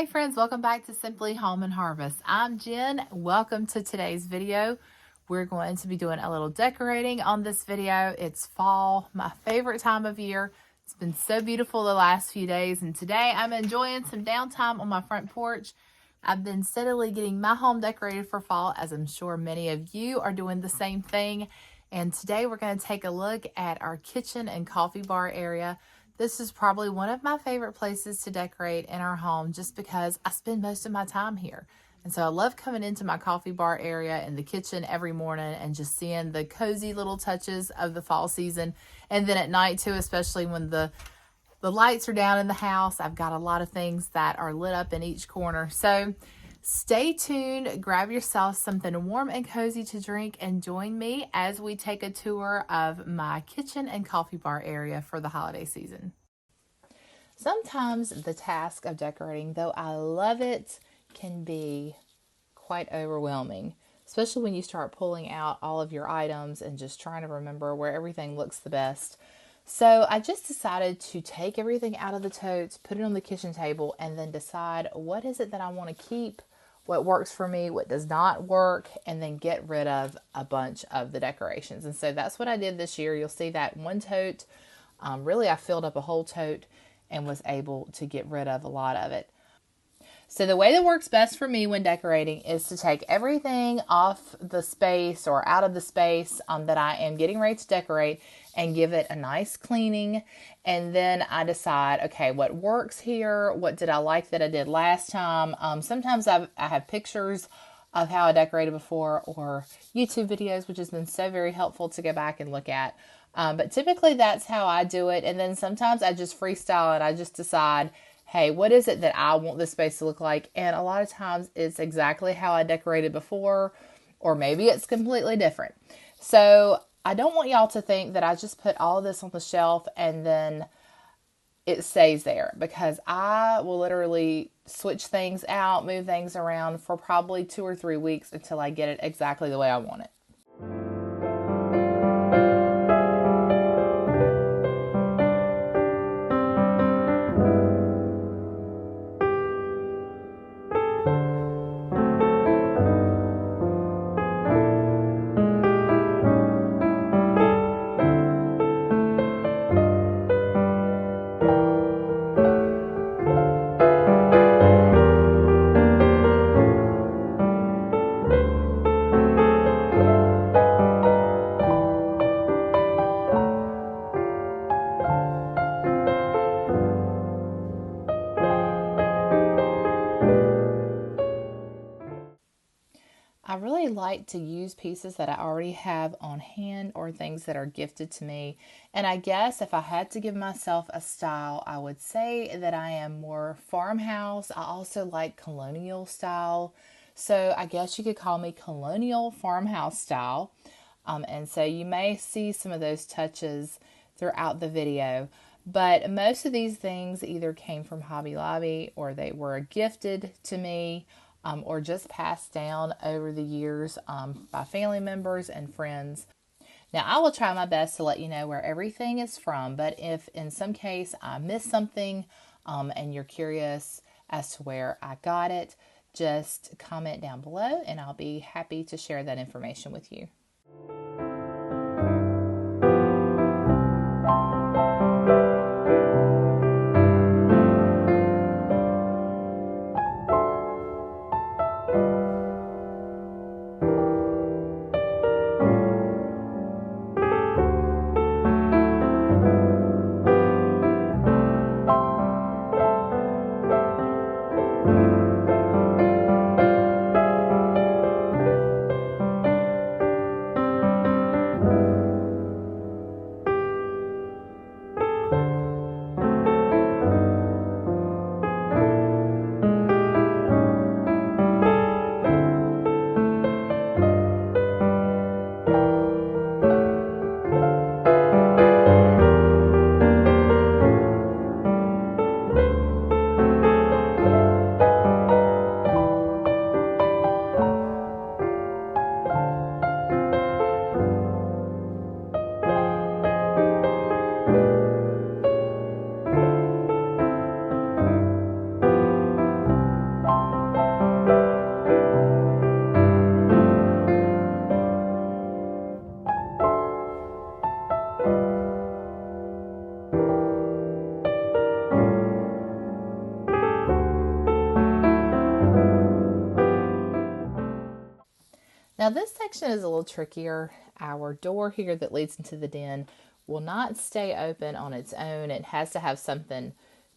Hey friends, welcome back to Simply Home and Harvest. I'm Jen. Welcome to today's video. We're going to be doing a little decorating on this video. It's fall, my favorite time of year. It's been so beautiful the last few days, and today I'm enjoying some downtime on my front porch. I've been steadily getting my home decorated for fall, as I'm sure many of you are doing the same thing. And today we're going to take a look at our kitchen and coffee bar area. This is probably one of my favorite places to decorate in our home just because I spend most of my time here. And so I love coming into my coffee bar area and the kitchen every morning and just seeing the cozy little touches of the fall season. And then at night too, especially when the lights are down in the house, I've got a lot of things that are lit up in each corner. So stay tuned, grab yourself something warm and cozy to drink, and join me as we take a tour of my kitchen and coffee bar area for the holiday season. Sometimes the task of decorating, though I love it, can be quite overwhelming, especially when you start pulling out all of your items and just trying to remember where everything looks the best. So I just decided to take everything out of the totes, put it on the kitchen table, and then decide what is it that I want to keep, what works for me, what does not work, and then get rid of a bunch of the decorations. And so that's what I did this year. You'll see that one tote, really I filled up a whole tote and was able to get rid of a lot of it. So the way that works best for me when decorating is to take everything off the space or out of the space that I am getting ready to decorate and give it a nice cleaning. And then I decide, okay, what works here? What did I like that I did last time? Sometimes I have pictures of how I decorated before or YouTube videos, which has been so very helpful to go back and look at. But typically that's how I do it. And then sometimes I just freestyle and I just decide, hey, what is it that I want this space to look like? And a lot of times it's exactly how I decorated before, or maybe it's completely different. So I don't want y'all to think that I just put all of this on the shelf and then it stays there, because I will literally switch things out, move things around for probably 2 or 3 weeks until I get it exactly the way I want it. I really like to use pieces that I already have on hand or things that are gifted to me. And I guess if I had to give myself a style, I would say that I am more farmhouse. I also like colonial style. So I guess you could call me colonial farmhouse style. And so you may see some of those touches throughout the video. But most of these things either came from Hobby Lobby or they were gifted to me. Or just passed down over the years by family members and friends. Now, I will try my best to let you know where everything is from, but if in some case I missed something and you're curious as to where I got it, just comment down below and I'll be happy to share that information with you. Now this section is a little trickier. Our door here that leads into the den will not stay open on its own. It has to have something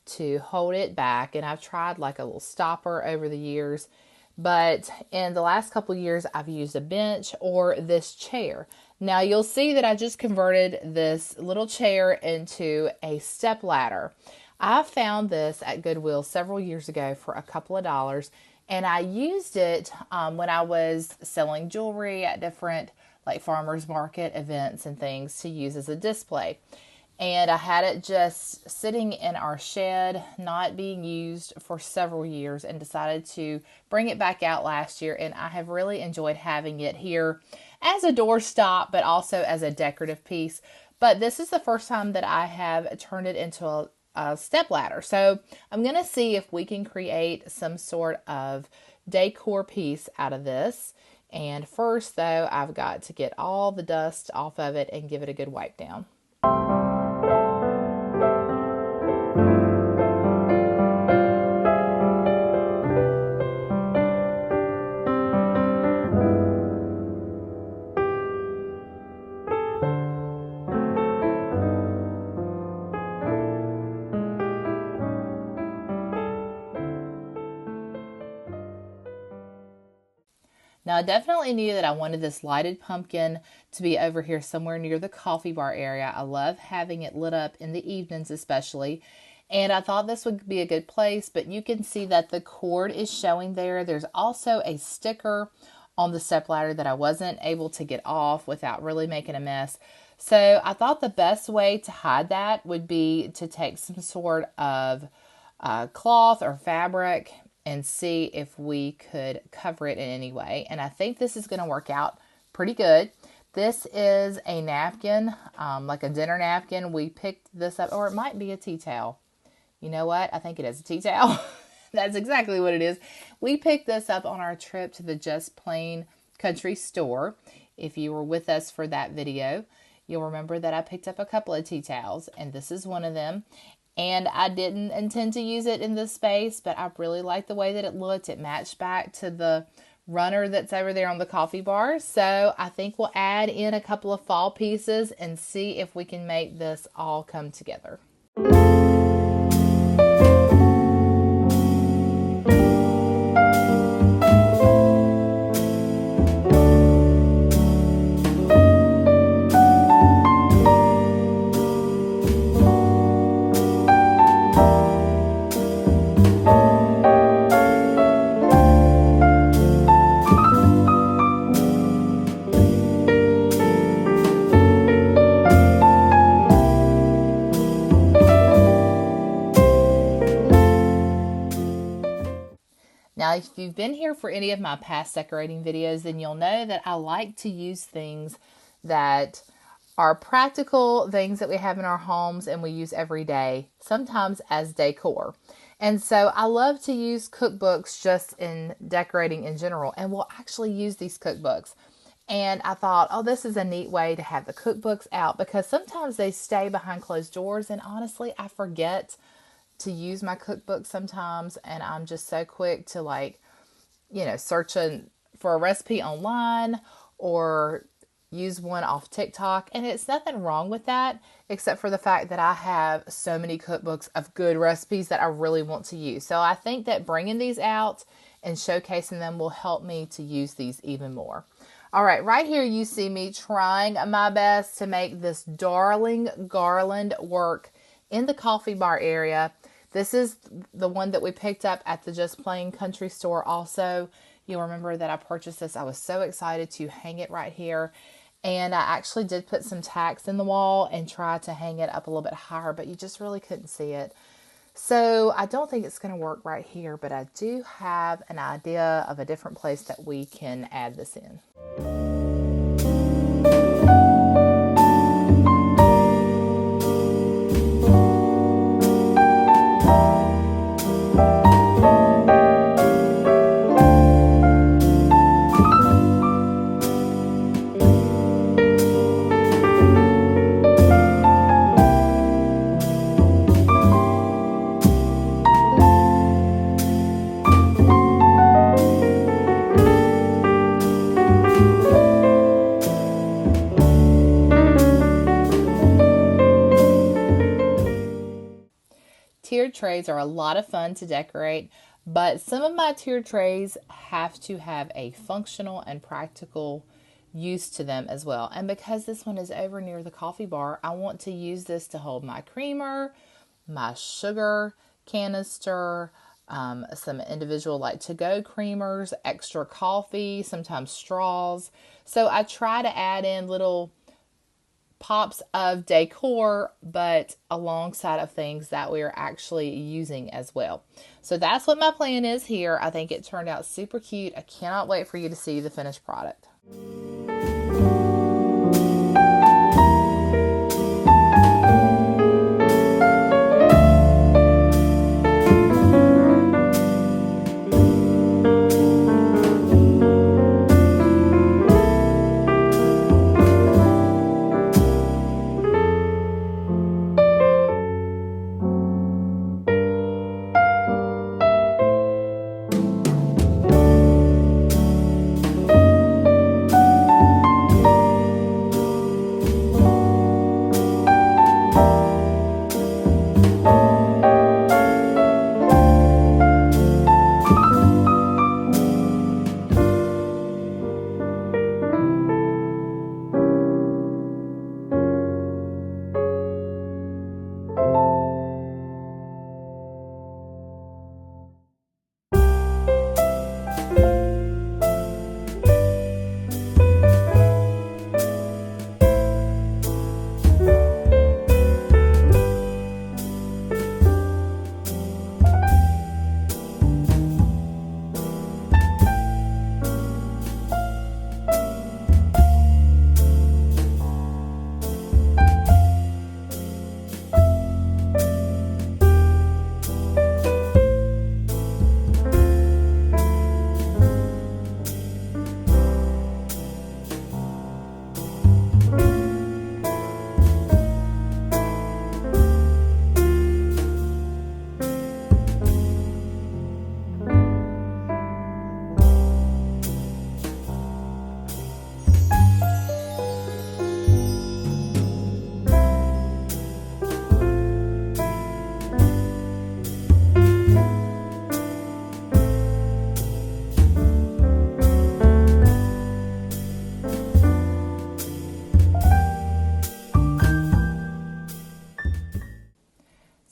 to hold it back. And I've tried like a little stopper over the years. But in the last couple of years, I've used a bench or this chair. Now you'll see that I just converted this little chair into a step ladder. I found this at Goodwill several years ago for a couple of dollars. And I used it when I was selling jewelry at different like farmers market events and things to use as a display. And I had it just sitting in our shed, not being used for several years, and decided to bring it back out last year. And I have really enjoyed having it here as a doorstop, but also as a decorative piece. But this is the first time that I have turned it into a step ladder. So I'm going to see if we can create some sort of decor piece out of this. And first though, I've got to get all the dust off of it and give it a good wipe down. Now I definitely knew that I wanted this lighted pumpkin to be over here somewhere near the coffee bar area. I love having it lit up in the evenings especially. And I thought this would be a good place, but you can see that the cord is showing there. There's also a sticker on the stepladder that I wasn't able to get off without really making a mess. So I thought the best way to hide that would be to take some sort of cloth or fabric and see if we could cover it in any way. And I think this is going to work out pretty good. This is a napkin, like a dinner napkin. We picked this up, or it might be a tea towel. You know what? I think it is a tea towel. That's exactly what it is. We picked this up on our trip to the Just Plain Country store. If you were with us for that video, you'll remember that I picked up a couple of tea towels, and this is one of them. And I didn't intend to use it in this space, but I really liked the way that it looked. It matched back to the runner that's over there on the coffee bar. So I think we'll add in a couple of fall pieces and see if we can make this all come together. Now, if you've been here for any of my past decorating videos, then you'll know that I like to use things that are practical, things that we have in our homes and we use every day, sometimes as decor. And so I love to use cookbooks just in decorating in general, and we'll actually use these cookbooks. And I thought, oh, this is a neat way to have the cookbooks out, because sometimes they stay behind closed doors, and honestly, I forget to use my cookbook sometimes, and I'm just so quick to searching for a recipe online or use one off TikTok. And it's nothing wrong with that, except for the fact that I have so many cookbooks of good recipes that I really want to use. So I think that bringing these out and showcasing them will help me to use these even more. All right, right here you see me trying my best to make this darling garland work in the coffee bar area. This is the one that we picked up at the Just Plain Country store also. You'll remember that I purchased this. I was so excited to hang it right here. And I actually did put some tacks in the wall and try to hang it up a little bit higher, but you just really couldn't see it. So I don't think it's going to work right here, but I do have an idea of a different place that we can add this in. trays are a lot of fun to decorate, but some of my tiered trays have to have a functional and practical use to them as well. And because this one is over near the coffee bar, I want to use this to hold my creamer, my sugar canister, some individual like to-go creamers, extra coffee, sometimes straws. So I try to add in little pops of decor, but alongside of things that we are actually using as well. So that's what my plan is here. I think it turned out super cute. I cannot wait for you to see the finished product.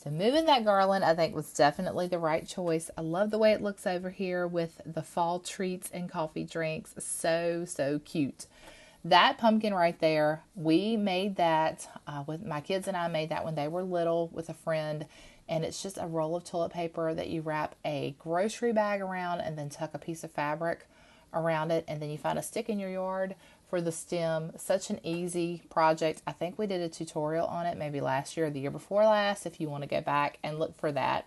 So moving that garland, I think, was definitely the right choice. I love the way it looks over here with the fall treats and coffee drinks. So, so cute. That pumpkin right there, we made that with my kids, and I made that when they were little with a friend. And it's just a roll of toilet paper that you wrap a grocery bag around and then tuck a piece of fabric around it. And then you find a stick in your yard for the stem. Such an easy project. I think we did a tutorial on it maybe last year or the year before last, if you want to go back and look for that.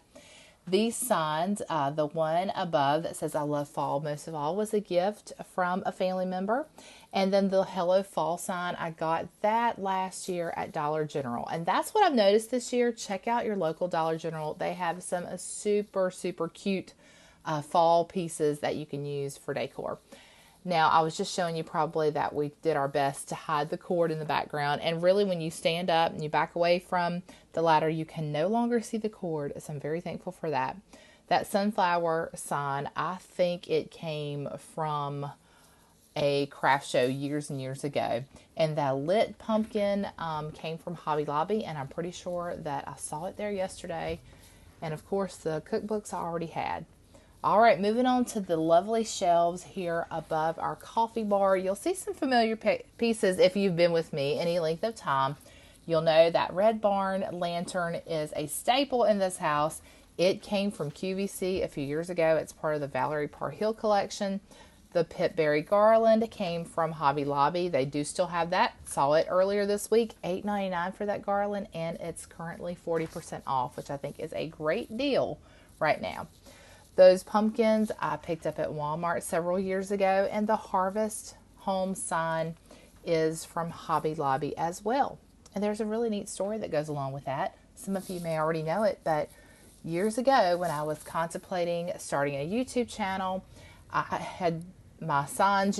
These signs, the one above that says I love fall most of all, was a gift from a family member. And then the Hello Fall sign, I got that last year at Dollar General. And that's what I've noticed this year. Check out your local Dollar General. They have some super, super cute fall pieces that you can use for decor. Now, I was just showing you probably that we did our best to hide the cord in the background. And really, when you stand up and you back away from the ladder, you can no longer see the cord. So I'm very thankful for that. That sunflower sign, I think it came from a craft show years and years ago. And that lit pumpkin came from Hobby Lobby. And I'm pretty sure that I saw it there yesterday. And of course, the cookbooks I already had. All right, moving on to the lovely shelves here above our coffee bar. You'll see some familiar pieces if you've been with me any length of time. You'll know that Red Barn lantern is a staple in this house. It came from QVC a few years ago. It's part of the Valerie Parhill collection. The Pitberry garland came from Hobby Lobby. They do still have that. Saw it earlier this week, $8.99 for that garland, and it's currently 40% off, which I think is a great deal right now. Those pumpkins I picked up at Walmart several years ago, and the Harvest Home sign is from Hobby Lobby as well. And there's a really neat story that goes along with that. Some of you may already know it, but years ago when I was contemplating starting a YouTube channel, I had my signs,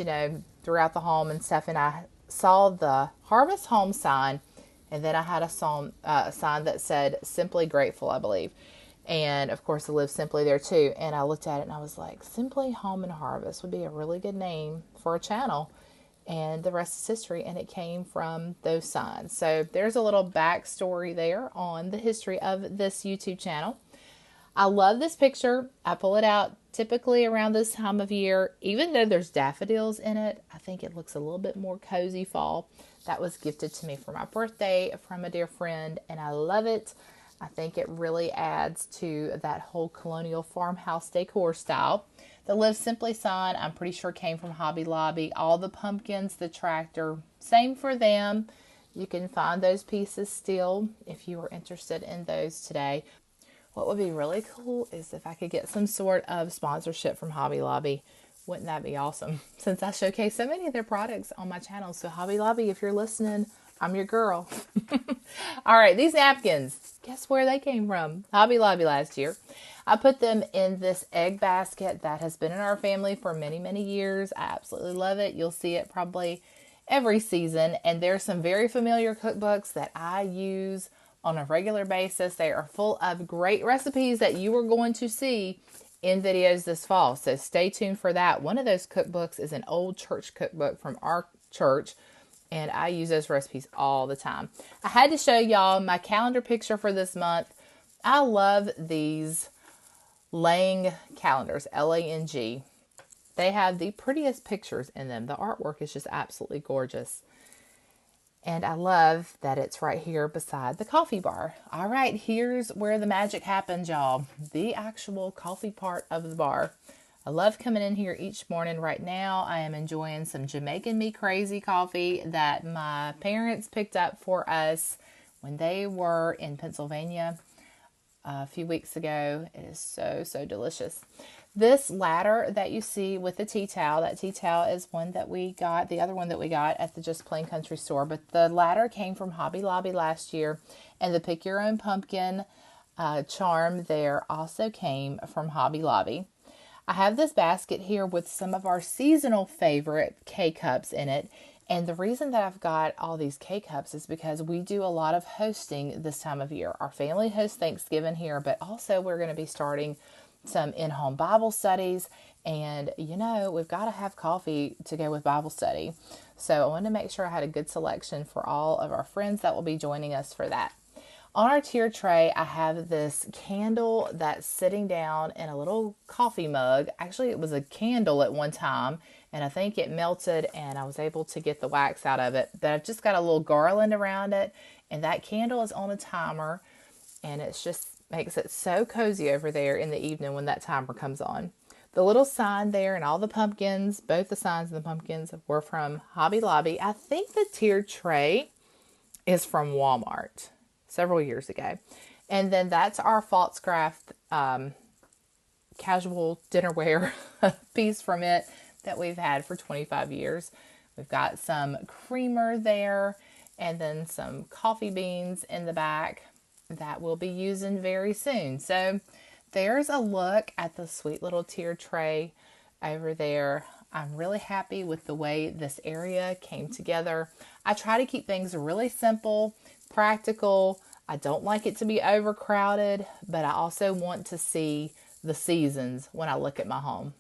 throughout the home and stuff, and I saw the Harvest Home sign, and then I had a sign that said Simply Grateful, I believe. And of course, the Live Simply there too. And I looked at it and I was like, Simply Home and Harvest would be a really good name for a channel. And the rest is history. And it came from those signs. So there's a little backstory there on the history of this YouTube channel. I love this picture. I pull it out typically around this time of year. Even though there's daffodils in it, I think it looks a little bit more cozy fall. That was gifted to me for my birthday from a dear friend, and I love it. I think it really adds to that whole colonial farmhouse decor style. The Live Simply sign, I'm pretty sure came from Hobby Lobby. All the pumpkins, the tractor, same for them. You can find those pieces still if you are interested in those today. What would be really cool is if I could get some sort of sponsorship from Hobby Lobby. Wouldn't that be awesome? Since I showcase so many of their products on my channel. So Hobby Lobby, if you're listening, I'm your girl. All right, these napkins. Guess where they came from? Hobby Lobby last year. I put them in this egg basket that has been in our family for many, many years. I absolutely love it. You'll see it probably every season. And there's some very familiar cookbooks that I use on a regular basis. They are full of great recipes that you are going to see in videos this fall. So stay tuned for that. One of those cookbooks is an old church cookbook from our church, and I use those recipes all the time. I had to show y'all my calendar picture for this month. I love these Lang calendars, Lang. They have the prettiest pictures in them. The artwork is just absolutely gorgeous. And I love that it's right here beside the coffee bar. All right, here's where the magic happens, y'all. The actual coffee part of the bar. I love coming in here each morning. Right now, I am enjoying some Jamaican Me Crazy coffee that my parents picked up for us when they were in Pennsylvania a few weeks ago. It is so, so delicious. This ladder that you see with the tea towel, that tea towel is one that we got, the other one that we got at the Just Plain Country store. But the ladder came from Hobby Lobby last year. And the Pick Your Own Pumpkin charm there also came from Hobby Lobby. I have this basket here with some of our seasonal favorite K-Cups in it. And the reason that I've got all these K-Cups is because we do a lot of hosting this time of year. Our family hosts Thanksgiving here, but also we're going to be starting some in-home Bible studies, and you know, we've got to have coffee to go with Bible study. So I wanted to make sure I had a good selection for all of our friends that will be joining us for that. On our tier tray, I have this candle that's sitting down in a little coffee mug. Actually, it was a candle at one time, and I think it melted and I was able to get the wax out of it. But I've just got a little garland around it, and that candle is on a timer, and it's just makes it so cozy over there in the evening when that timer comes on. The little sign there and all the pumpkins, both the signs and the pumpkins were from Hobby Lobby. I think the tiered tray is from Walmart several years ago. And then that's our False Craft casual dinnerware piece from it that we've had for 25 years. We've got some creamer there and then some coffee beans in the back that we'll be using very soon. So there's a look at the sweet little tier tray over there. I'm really happy with the way this area came together. I try to keep things really simple, practical. I don't like it to be overcrowded, but I also want to see the seasons when I look at my home.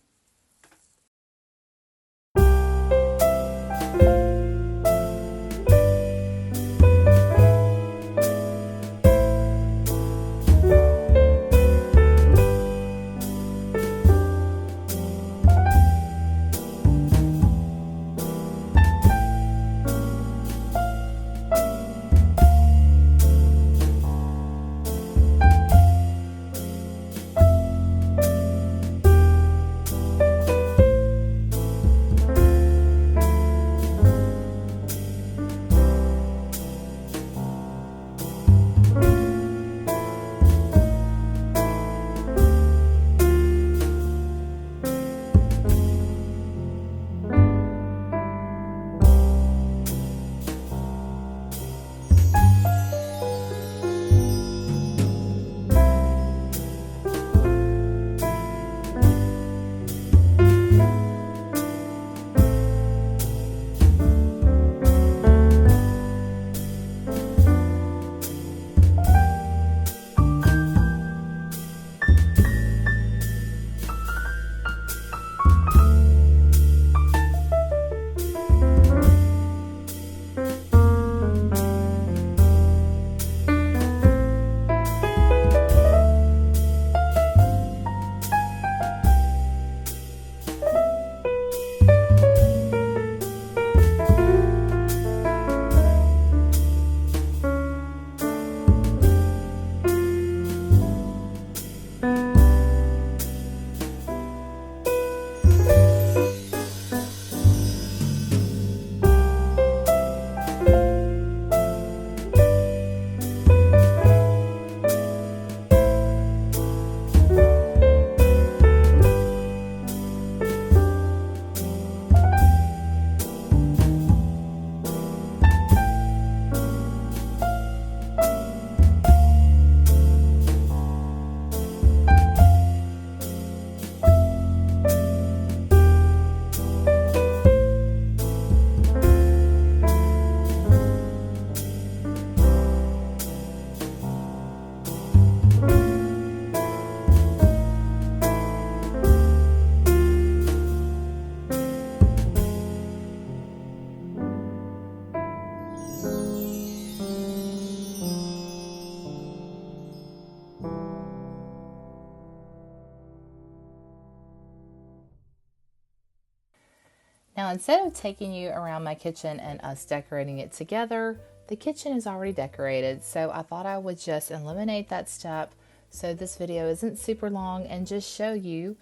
Now, instead of taking you around my kitchen and us decorating it together, the kitchen is already decorated, so I thought I would just eliminate that step so this video isn't super long and just show you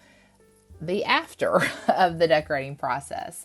the after of the decorating process.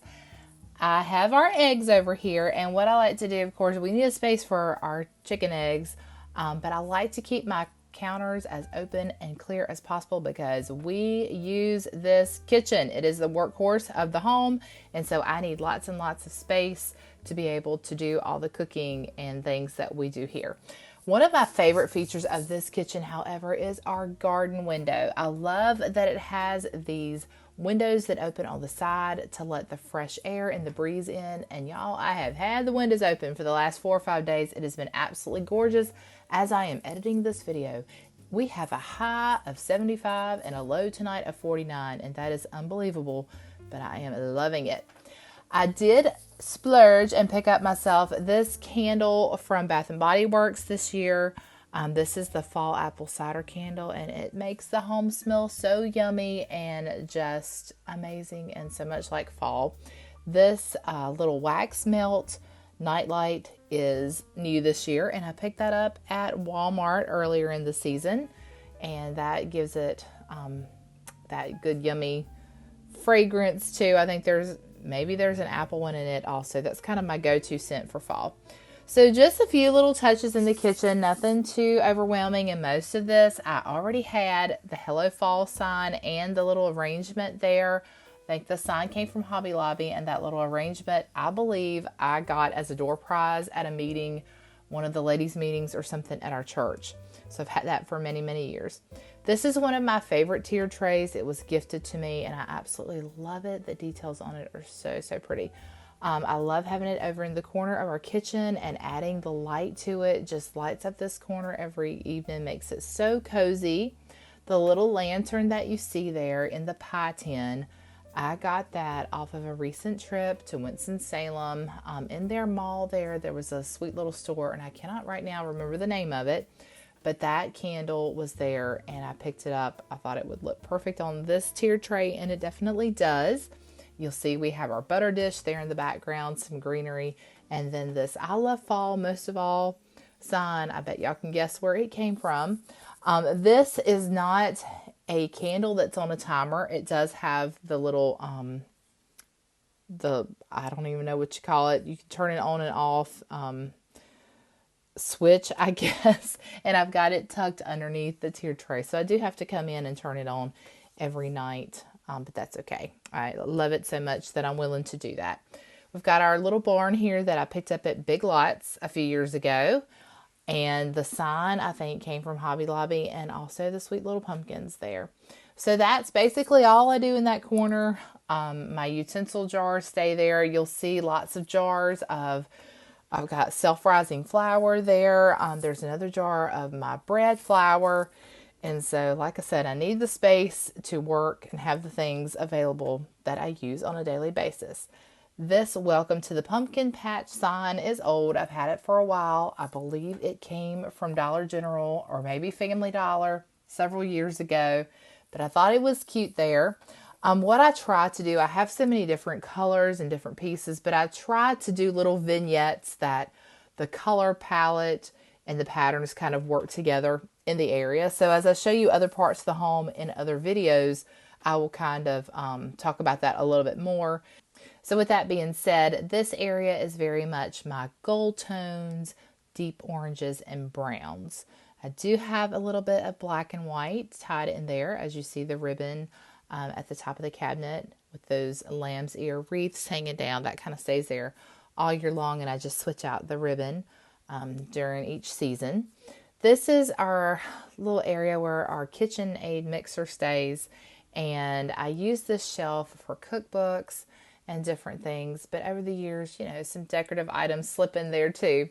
I have our eggs over here, and what I like to do, of course, we need a space for our chicken eggs, but I like to keep my counters as open and clear as possible because we use this kitchen. It is the workhorse of the home, and so I need lots and lots of space to be able to do all the cooking and things that we do here. One of my favorite features of this kitchen, however, is our garden window. I love that it has these windows that open on the side to let the fresh air and the breeze in. And y'all, I have had the windows open for the last 4 or 5 days. It has been absolutely gorgeous. As I am editing this video, we have a high of 75 and a low tonight of 49, and that is unbelievable, but I am loving it. I did splurge and pick up myself this candle from Bath and Body Works this year. This is the fall apple cider candle, and it makes the home smell so yummy and just amazing and so much like fall. This little wax melt nightlight is new this year, and I picked that up at Walmart earlier in the season, and that gives it that good yummy fragrance too. I think maybe there's an apple one in it also. That's kind of my go-to scent for fall. So just a few little touches in the kitchen, nothing too overwhelming. And most of this, I already had the Hello Fall sign and the little arrangement there. I think the sign came from Hobby Lobby, and that little arrangement, I believe I got as a door prize at a meeting, one of the ladies' meetings or something at our church. So I've had that for many, many years. This is one of my favorite tier trays. It was gifted to me, and I absolutely love it. The details on it are so, so pretty. I love having it over in the corner of our kitchen, and adding the light to it just lights up this corner every evening, makes it so cozy. The little lantern that you see there in the pie tin, I got that off of a recent trip to Winston-Salem. In their mall there was a sweet little store, and I cannot right now remember the name of it, but that candle was there, and I picked it up. I thought it would look perfect on this tier tray, and it definitely does. You'll see we have our butter dish there in the background, some greenery, and then this I love fall most of all sign. I bet y'all can guess where it came from. This is not a candle that's on a timer. It does have the little, I don't even know what you call it. You can turn it on and off, switch, I guess. And I've got it tucked underneath the tier tray. So I do have to come in and turn it on every night. But that's okay. I love it so much that I'm willing to do that. We've got our little barn here that I picked up at Big Lots a few years ago. And the sign, I think, came from Hobby Lobby, and also the sweet little pumpkins there. So that's basically all I do in that corner. My utensil jars stay there. You'll see lots of jars of, I've got self-rising flour there. There's another jar of my bread flour. And so, like I said, I need the space to work and have the things available that I use on a daily basis. This welcome to the pumpkin patch sign is old. I've had it for a while. I believe it came from Dollar General or maybe Family Dollar several years ago, but I thought it was cute there. What I try to do, I have so many different colors and different pieces, but I try to do little vignettes that the color palette and the patterns kind of work together in the area. So as I show you other parts of the home in other videos, I will kind of talk about that a little bit more. So with that being said, this area is very much my gold tones, deep oranges, and browns. I do have a little bit of black and white tied in there, as you see the ribbon at the top of the cabinet with those lamb's ear wreaths hanging down. That kind of stays there all year long, and I just switch out the ribbon during each season. This is our little area where our KitchenAid mixer stays, and I use this shelf for cookbooks and different things, but over the years, you know, some decorative items slip in there too.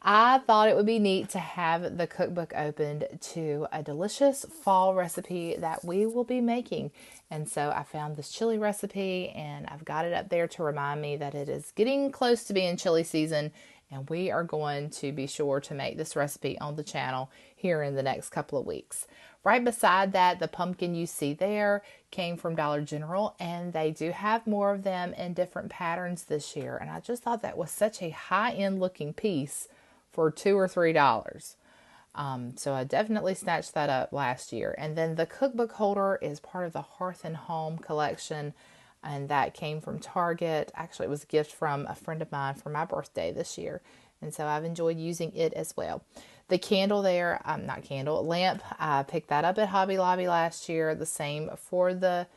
I thought it would be neat to have the cookbook opened to a delicious fall recipe that we will be making. And so I found this chili recipe, and I've got it up there to remind me that it is getting close to being chili season, and we are going to be sure to make this recipe on the channel here in the next couple of weeks. Right beside that, the pumpkin you see there came from Dollar General, and they do have more of them in different patterns this year. And I just thought that was such a high-end looking piece for $2 or $3. So I definitely snatched that up last year. And then the cookbook holder is part of the Hearth and Home collection, and that came from Target. Actually, it was a gift from a friend of mine for my birthday this year, and so I've enjoyed using it as well. The candle there, not candle, lamp, I picked that up at Hobby Lobby last year. The same for the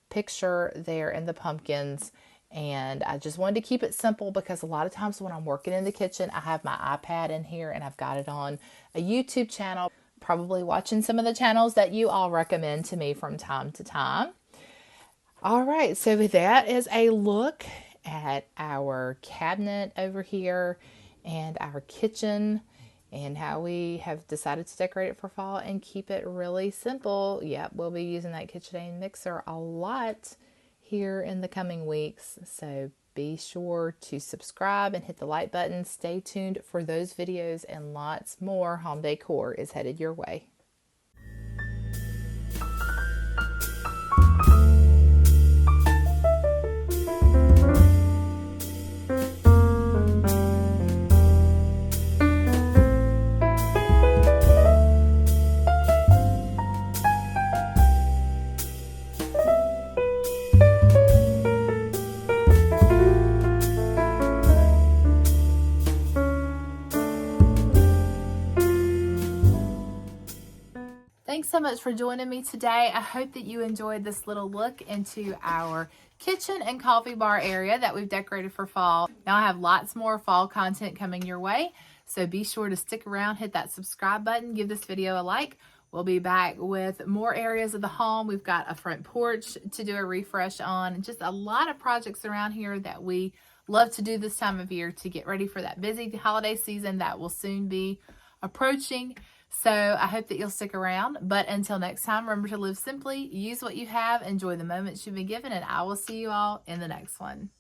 picture there and the pumpkins. And I just wanted to keep it simple because a lot of times when I'm working in the kitchen, I have my iPad in here and I've got it on a YouTube channel, probably watching some of the channels that you all recommend to me from time to time. All right, so that is a look at our cabinet over here and our kitchen and how we have decided to decorate it for fall and keep it really simple. Yep, we'll be using that KitchenAid mixer a lot here in the coming weeks. So be sure to subscribe and hit the like button. Stay tuned for those videos, and lots more home decor is headed your way. Thanks so much for joining me today. I hope that you enjoyed this little look into our kitchen and coffee bar area that we've decorated for fall. Now I have lots more fall content coming your way, so be sure to stick around, hit that subscribe button, give this video a like. We'll be back with more areas of the home. We've got a front porch to do a refresh on, just a lot of projects around here that we love to do this time of year to get ready for that busy holiday season that will soon be approaching. So I hope that you'll stick around. But until next time, remember to live simply, use what you have, enjoy the moments you've been given, and I will see you all in the next one.